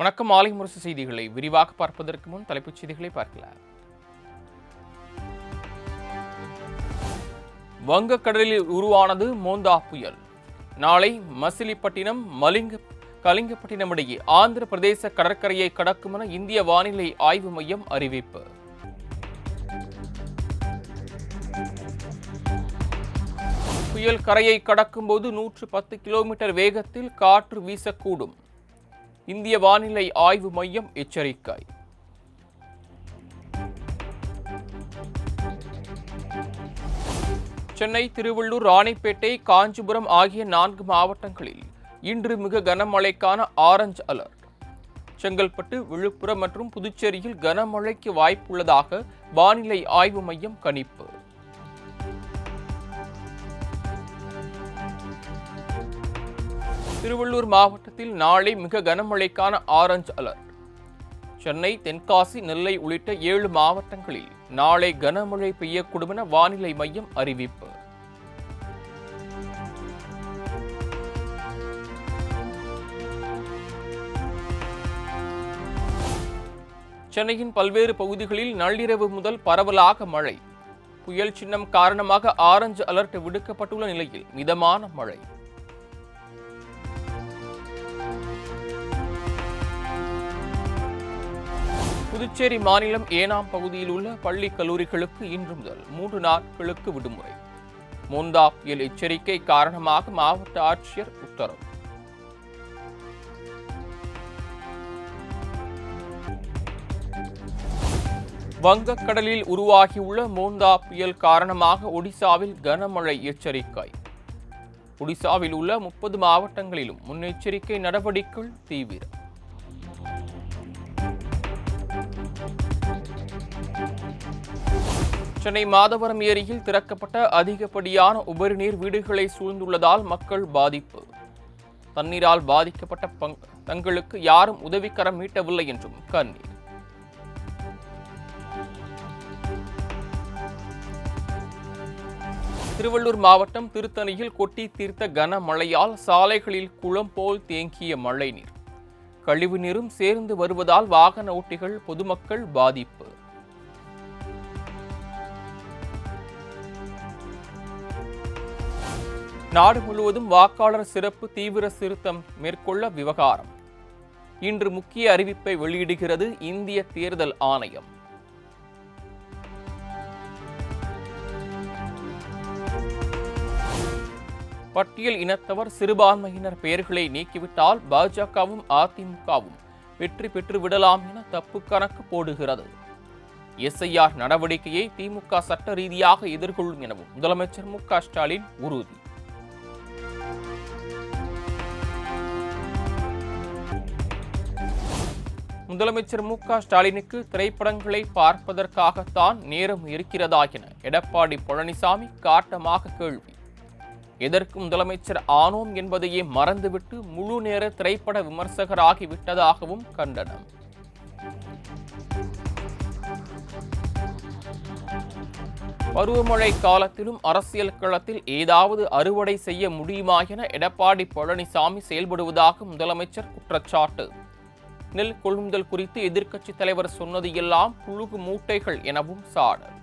வணக்கம். மாலை முரசு செய்திகளை விரிவாக பார்ப்பதற்கு முன் தலைப்புச் செய்திகளை பார்க்கலாம். வங்கக்கடலில் உருவானது மோந்தா புயல். நாளை மசிலிப்பட்டினம் கலிங்கப்பட்டினம் இடையே ஆந்திர பிரதேச கடற்கரையை கடக்கும் என இந்திய வானிலை ஆய்வு மையம் அறிவிப்பு. புயல் கரையை கடக்கும் போது 110 கிலோமீட்டர் வேகத்தில் காற்று வீசக்கூடும். இந்திய வானிலை ஆய்வு மையம் எச்சரிக்கை. சென்னை, திருவள்ளூர், ராணிப்பேட்டை, காஞ்சிபுரம் ஆகிய 4 மாவட்டங்களில் இன்று மிக கனமழைக்கான ஆரஞ்சு அலர்ட். செங்கல்பட்டு, விழுப்புரம் மற்றும் புதுச்சேரியில் கனமழைக்கு வாய்ப்புள்ளதாக வானிலை ஆய்வு மையம் கணிப்பு. திருவள்ளூர் மாவட்டத்தில் நாளை மிக கனமழைக்கான ஆரஞ்சு அலர்ட். சென்னை, தென்காசி, நெல்லை உள்ளிட்ட 7 மாவட்டங்களில் நாளை கனமழை பெய்யக்கூடும் என வானிலை மையம் அறிவிப்பு. சென்னையின் பல்வேறு பகுதிகளில் நள்ளிரவு முதல் பரவலாக மழை. புயல் சின்னம் காரணமாக ஆரஞ்சு அலர்ட் விடுக்கப்பட்டுள்ள நிலையில் மிதமான மழை. புதுச்சேரி மாநிலம் ஏனாம் பகுதியில் உள்ள பள்ளி கல்லூரிகளுக்கு இன்று முதல் 3 நாட்களுக்கு விடுமுறை. மோந்தா புயல் எச்சரிக்கை காரணமாக மாவட்ட ஆட்சியர் உத்தரவு. வங்கக்கடலில் உருவாகியுள்ள மோந்தா புயல் காரணமாக ஒடிசாவில் கனமழை எச்சரிக்கை. ஒடிசாவில் உள்ள 30 மாவட்டங்களிலும் முன்னெச்சரிக்கை நடவடிக்கைகள் தீவிரம். சென்னை மாதவரம் ஏரியில் திறக்கப்பட்ட அதிகப்படியான உபரிநீர் வீடுகளை சூழ்ந்துள்ளதால் மக்கள் பாதிப்பு. தண்ணீரால் பாதிக்கப்பட்ட தங்களுக்கு யாரும் உதவிக்கரம் மீட்டவில்லை என்றும் கண்ணீர். திருவள்ளூர் மாவட்டம் திருத்தணியில் கொட்டி தீர்த்த கனமழையால் சாலைகளில் குளம் போல் தேங்கிய மழைநீர். கழிவு நீரும் சேர்ந்து வருவதால் வாகன ஓட்டிகள், பொதுமக்கள் பாதிப்பு. நாடு முழுவதும் வாக்காளர் சிறப்பு தீவிர திருத்தம் மேற்கொள்ள விவகாரம். இன்று முக்கிய அறிவிப்பை வெளியிடுகிறது இந்திய தேர்தல் ஆணையம். பட்டியல் இனத்தவர், சிறுபான்மையினர் பெயர்களை நீக்கிவிட்டால் பாஜகவும் அதிமுகவும் வெற்றி பெற்று விடலாம் என தப்பு கணக்கு போடுகிறது. எஸ்ஐஆர் நடவடிக்கையை திமுக சட்ட ரீதியாக எதிர்கொள்ளும் எனவும் முதலமைச்சர் மு.க. ஸ்டாலின் உறுதி. முதலமைச்சர் மு.க. ஸ்டாலினுக்கு திரைப்படங்களை பார்ப்பதற்காகத்தான் நேரம் இருக்கிறதா என எடப்பாடி பழனிசாமி காட்டமாக கேள்வி. எதற்கு முதலமைச்சர் ஆனோம் என்பதையே மறந்துவிட்டு முழு நேர திரைப்பட விமர்சகராகி விட்டதாகவும் கண்டனம். பருவமழை காலத்திலும் அரசியல் களத்தில் ஏதாவது அறுவடை செய்ய முடியுமா என எடப்பாடி பழனிசாமி செயல்படுவதாக முதலமைச்சர் குற்றச்சாட்டு. நெல் கொள்முதல் குறித்து எதிர்க்கட்சி தலைவர் சொன்னது எல்லாம் புழுகு மூட்டைகள் எனவும் சாடல்.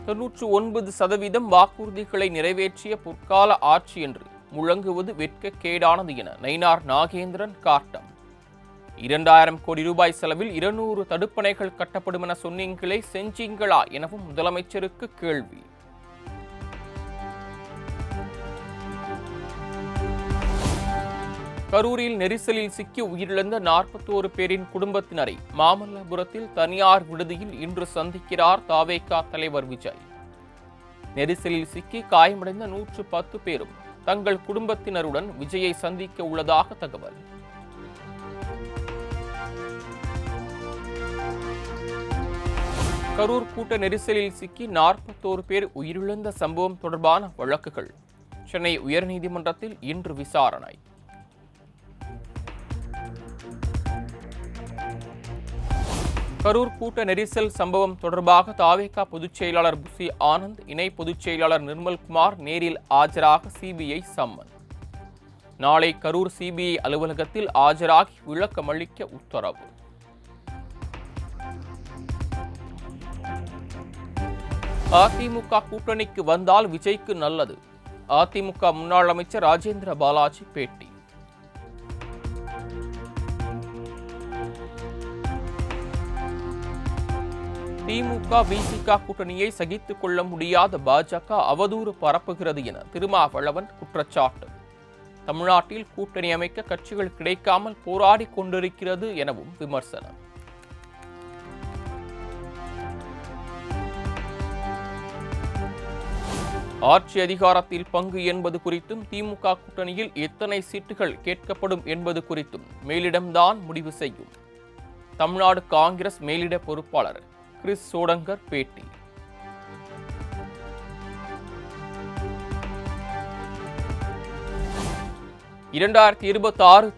தொன்னூற்று 9% வாக்குறுதிகளை நிறைவேற்றிய பொற்கால ஆட்சி என்று முழங்குவது வெட்கக்கேடானது என நயினார் நாகேந்திரன் காட்டம். 2000 கோடி ரூபாய் செலவில் 200 தடுப்பணைகள் கட்டப்படும் என சொன்னீங்களே, செஞ்சீங்களா எனவும் முதலமைச்சருக்கு கேள்வி. கரூரில் நெரிசலில் சிக்கி உயிரிழந்த 41 பேரின் குடும்பத்தினரை மாமல்லபுரத்தில் தனியார் விடுதியில் இன்று சந்திக்கிறார் தவேக தலைவர் விஜய். நெரிசலில் சிக்கி காயமடைந்த 110 பேரும் தங்கள் குடும்பத்தினருடன் விஜயை சந்திக்க உள்ளதாக தகவல். கரூர் கூட்ட நெரிசலில் சிக்கி 41 பேர் உயிரிழந்த சம்பவம் தொடர்பான வழக்குகள் சென்னை உயர்நீதிமன்றத்தில் இன்று விசாரணை. கரூர் கூட்ட நெரிசல் சம்பவம் தொடர்பாக தாவேகா பொதுச் செயலாளர் புசி ஆனந்த், இணை பொதுச் செயலாளர் நிர்மல்குமார் நேரில் ஆஜராக சிபிஐ சம்மன். நாளை கரூர் சிபிஐ அலுவலகத்தில் ஆஜராகி விளக்கமளிக்க உத்தரவு. அதிமுக கூட்டணிக்கு வந்தால் விஜய்க்கு நல்லது. அதிமுக முன்னாள் அமைச்சர் ராஜேந்திர பாலாஜி பேட்டி. திமுக விசிக கூட்டணியை சகித்துக் கொள்ள முடியாத பாஜக அவதூறு பரப்புகிறது என திருமாவளவன் குற்றச்சாட்டு. தமிழ்நாட்டில் கூட்டணி அமைக்க கட்சிகள் கிடைக்காமல் போராடி கொண்டிருக்கிறது எனவும் விமர்சனம். ஆட்சி அதிகாரத்தில் பங்கு என்பது குறித்தும் திமுக கூட்டணியில் எத்தனை சீட்டுகள் கேட்கப்படும் என்பது குறித்தும் மேலிடம்தான் முடிவு செய்யும். தமிழ்நாடு காங்கிரஸ் மேலிட பொறுப்பாளர் கிறிஸ் சோடங்கர் பேட்டி.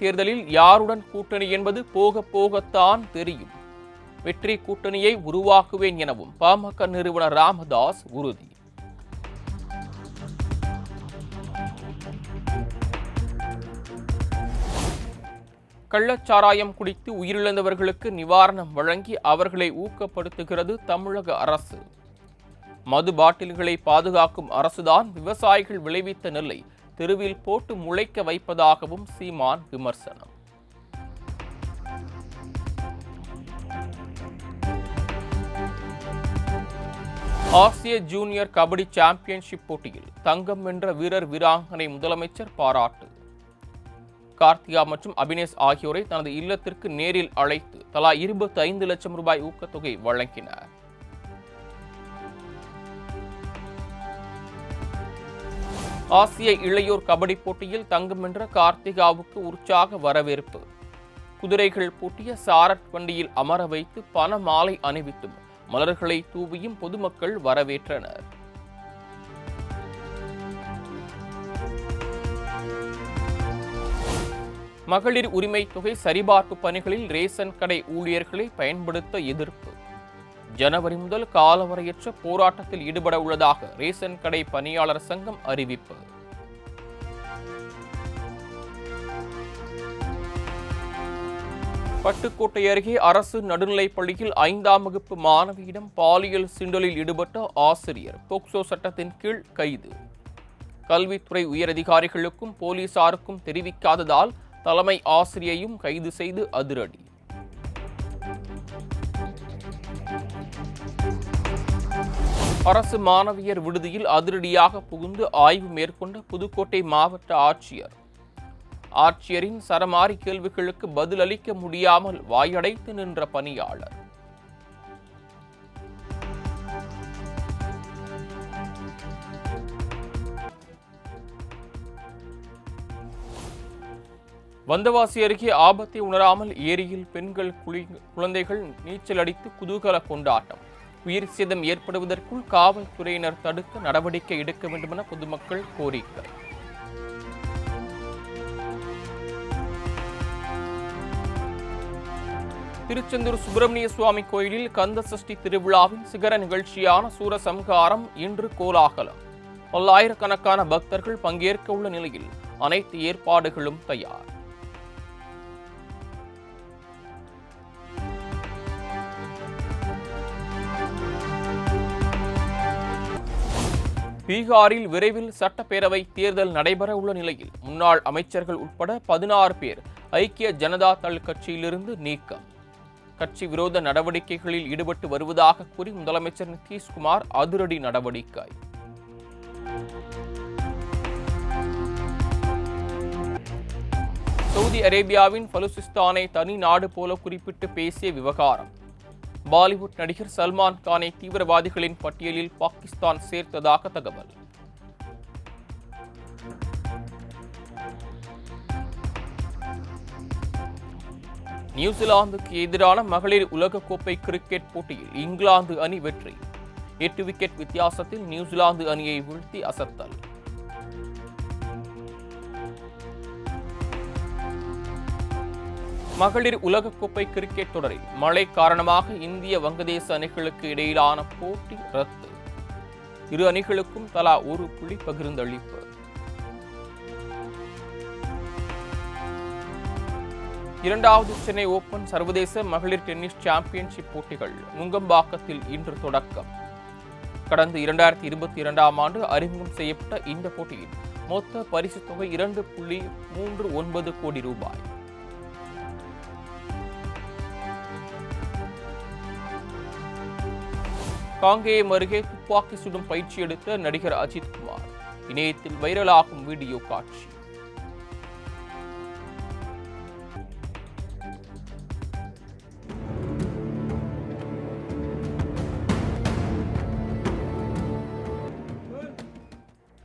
தேர்தலில் யாருடன் கூட்டணி என்பது போக போகத்தான் தெரியும். வெற்றி கூட்டணியை உருவாக்குவேன் எனவும் பாமக நிறுவனர் ராமதாஸ் உறுதி. கள்ளச்சாராயம் குடித்து உயிரிழந்தவர்களுக்கு நிவாரணம் வழங்கி அவர்களை ஊக்கப்படுத்துகிறது தமிழக அரசு. மது பாட்டில்களை பாதுகாக்கும் அரசுதான் விவசாயிகள் விளைவித்த நெல்லை தெருவில் போட்டு முளைக்க வைப்பதாகவும் சீமான் விமர்சனம். ஆசிய ஜூனியர் கபடி சாம்பியன்ஷிப் போட்டியில் தங்கம் வென்ற வீரர் வீராங்கனை முதலமைச்சர் பாராட்டு. கார்த்திகா மற்றும் அபினேஷ் ஆகியோரை தனது இல்லத்திற்கு நேரில் அழைத்து தலா 25 லட்சம் ரூபாய் ஊக்கத்தொகை வழங்கினார். ஆசிய இளையோர் கபடி போட்டியில் தங்கம் வென்ற கார்த்திகாவுக்கு உற்சாக வரவேற்பு. குதிரைகள் பூட்டிய சாரட் வண்டியில் அமர வைத்து பண மாலை அணிவித்தும் மலர்களை தூவியும் பொதுமக்கள் வரவேற்றனர். மகளிர் உரிமை தொகை சரிபார்ப்பு பணிகளில் ரேஷன் கடை ஊழியர்களை பயன்படுத்த எதிர்ப்பு. ஜனவரி முதல் காலவரையற்ற போராட்டத்தில் ஈடுபட உள்ளதாக ரேஷன் கடை பணியாளர் சங்கம் அறிவிப்பு. பட்டுக்கோட்டை அருகே அரசு நடுநிலைப் பள்ளியில் 5ஆம் வகுப்பு மாணவியிடம் பாலியல் சீண்டலில் ஈடுபட்ட ஆசிரியர் போக்சோ சட்டத்தின் கீழ் கைது. கல்வித்துறை உயரதிகாரிகளுக்கும் போலீசாருக்கும் தெரிவிக்காததால் தலைமை ஆசிரியையும் கைது செய்து அதிரடி. அரசு மாணவியர் விடுதியில் அதிரடியாக புகுந்து ஆய்வு மேற்கொண்ட புதுக்கோட்டை மாவட்ட ஆட்சியர். ஆட்சியரின் சரமாரி கேள்விகளுக்கு பதிலளிக்க முடியாமல் வாயடைத்து நின்ற பணியாளர். வந்தவாசி அருகே ஆபத்தை உணராமல் ஏரியில் பெண்கள் குழந்தைகள் நீச்சல் அடித்து குதூகல கொண்டாட்டம். உயிர் சேதம் ஏற்படுவதற்குள் காவல்துறையினர் தடுக்க நடவடிக்கை எடுக்க வேண்டும் என பொதுமக்கள் கோரிக்கை. திருச்செந்தூர் சுப்பிரமணிய சுவாமி கோயிலில் கந்த சஷ்டி திருவிழாவின் சிகர நிகழ்ச்சியான சூரசம்ஹாரம் இன்று கோலாகலம். பல்லாயிரக்கணக்கான பக்தர்கள் பங்கேற்க உள்ள நிலையில் அனைத்து ஏற்பாடுகளும் தயார். பீகாரில் விரைவில் சட்டப்பேரவை தேர்தல் நடைபெற உள்ள நிலையில் முன்னாள் அமைச்சர்கள் உட்பட 16 பேர் ஐக்கிய ஜனதா தள் கட்சியிலிருந்து நீக்கம். கட்சி விரோத நடவடிக்கைகளில் ஈடுபட்டு வருவதாக கூறி முதலமைச்சர் நிதிஷ்குமார் அதிரடி நடவடிக்கை. சவுதி அரேபியாவின் பலுசிஸ்தானை தனி நாடு போல குறிப்பிட்டு பேசிய விவகாரம். பாலிவுட் நடிகர் சல்மான் கானை தீவிரவாதிகளின் பட்டியலில் பாகிஸ்தான் சேர்த்ததாக தகவல். நியூசிலாந்துக்கு எதிரான மகளிர் உலகக்கோப்பை கிரிக்கெட் போட்டியில் இங்கிலாந்து அணி வெற்றி. 8 விக்கெட் வித்தியாசத்தில் நியூசிலாந்து அணியை வீழ்த்தி அசத்தல். மகளிர் உலகக்கோப்பை கிரிக்கெட் தொடரில் மழை காரணமாக இந்திய வங்கதேச அணிகளுக்கு இடையிலான போட்டி ரத்து. இரு அணிகளுக்கும் தலா ஒரு புள்ளி பகிர்ந்தளிப்பு. இரண்டாவது சென்னை ஓபன் சர்வதேச மகளிர் டென்னிஸ் சாம்பியன்ஷிப் போட்டிகள் நுங்கம்பாக்கத்தில் இன்று தொடக்கம். கடந்த 2022ஆம் ஆண்டு அறிமுகம் செய்யப்பட்ட இந்த போட்டியில் மொத்த பரிசு தொகை 2.39 கோடி ரூபாய். காங்கேயம் அருகே துப்பாக்கி சுடும் பயிற்சி எடுத்த நடிகர் அஜித் குமார் இணையத்தில் வைரலாகும் வீடியோ காட்சி.